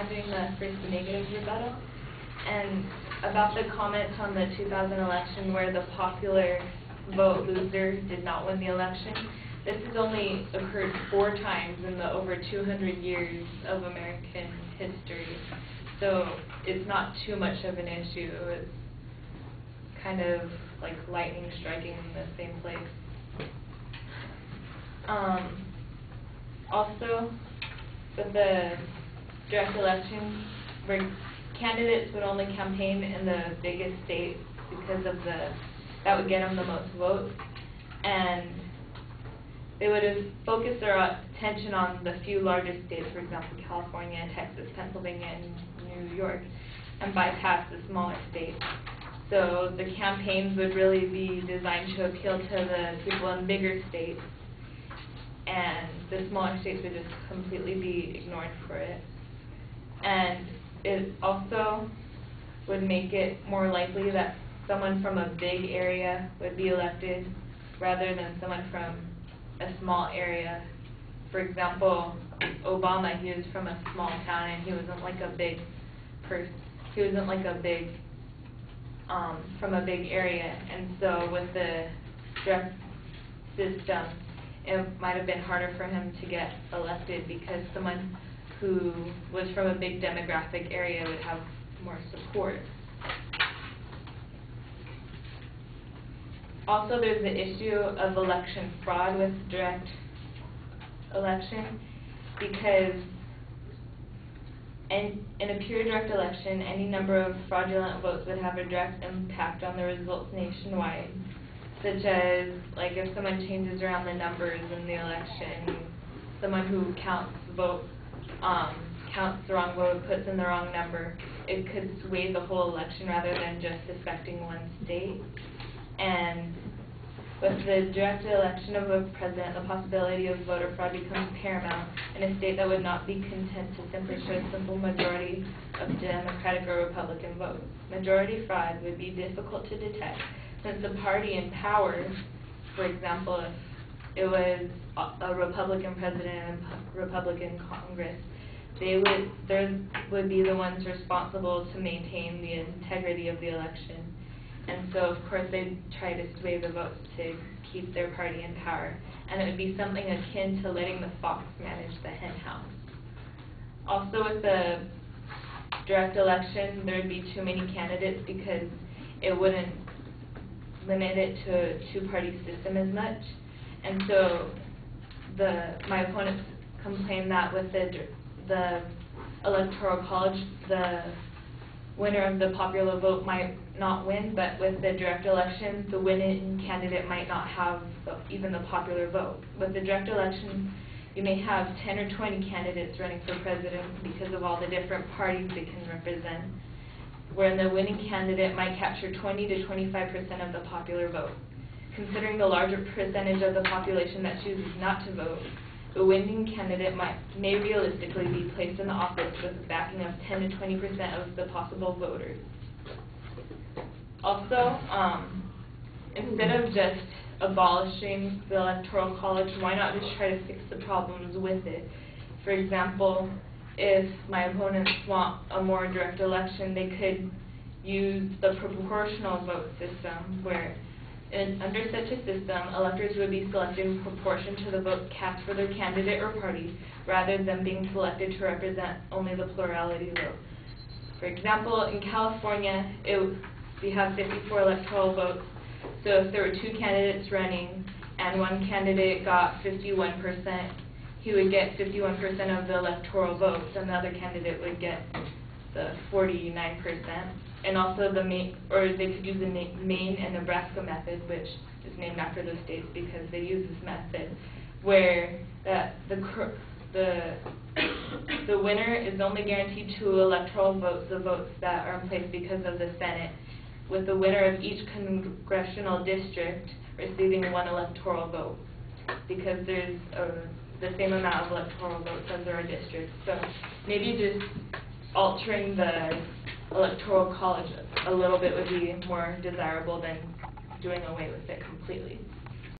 doing the first negative rebuttal. And about the comments on the 2000 election where the popular vote loser did not win the election, this has only occurred 4 times in the over 200 years of American history. So it's not too much of an issue. It's kind of like lightning striking in the same place. Also, with the direct elections, where candidates would only campaign in the biggest states because of that would get them the most votes, and they would have focused their attention on the few largest states, for example, California, Texas, Pennsylvania, and New York, and bypass the smaller states. So the campaigns would really be designed to appeal to the people in bigger states, and the smaller states would just completely be ignored for it. And it also would make it more likely that someone from a big area would be elected rather than someone from a small area. For example, Obama, he was from a small town and he wasn't like a big person. He wasn't like a big from a big area, and so with the direct system, it might have been harder for him to get elected because someone who was from a big demographic area would have more support. Also, there's the issue of election fraud with direct election, because in a pure direct election, any number of fraudulent votes would have a direct impact on the results nationwide, such as like if someone changes around the numbers in the election, someone who counts the wrong vote, puts in the wrong number, it could sway the whole election rather than just affecting one state. And with the direct election of a president, the possibility of voter fraud becomes paramount in a state that would not be content to simply show a simple majority of Democratic or Republican votes. Majority fraud would be difficult to detect since the party in power, for example, if it was a Republican president and Republican Congress, they would be the ones responsible to maintain the integrity of the election. And so, of course, they'd try to sway the votes to keep their party in power. And it would be something akin to letting the fox manage the hen house. Also, with the direct election, there would be too many candidates because it wouldn't limit it to a two-party system as much. And so my opponents complain that with the Electoral College, the winner of the popular vote might not win, but with the direct election, the winning candidate might not have even the popular vote. With the direct election, you may have 10 or 20 candidates running for president because of all the different parties they can represent, where the winning candidate might capture 20 to 25% of the popular vote. Considering the larger percentage of the population that chooses not to vote, the winning candidate may realistically be placed in the office with a backing of 10 to 20% of the possible voters. Also, instead of just abolishing the Electoral College, why not just try to fix the problems with it? For example, if my opponents want a more direct election, they could use the proportional vote system, where under such a system, electors would be selected in proportion to the votes cast for their candidate or party, rather than being selected to represent only the plurality vote. For example, in California, we have 54 electoral votes, so if there were 2 candidates running and one candidate got 51%, he would get 51% of the electoral votes, and the other candidate would get the 49%. And also they could use the Maine and Nebraska method, which is named after those states because they use this method, where the winner is only guaranteed 2 electoral votes, the votes that are in place because of the Senate, with the winner of each congressional district receiving 1 electoral vote, because there's the same amount of electoral votes as there are districts. So maybe just altering the Electoral College a little bit would be more desirable than doing away with it completely.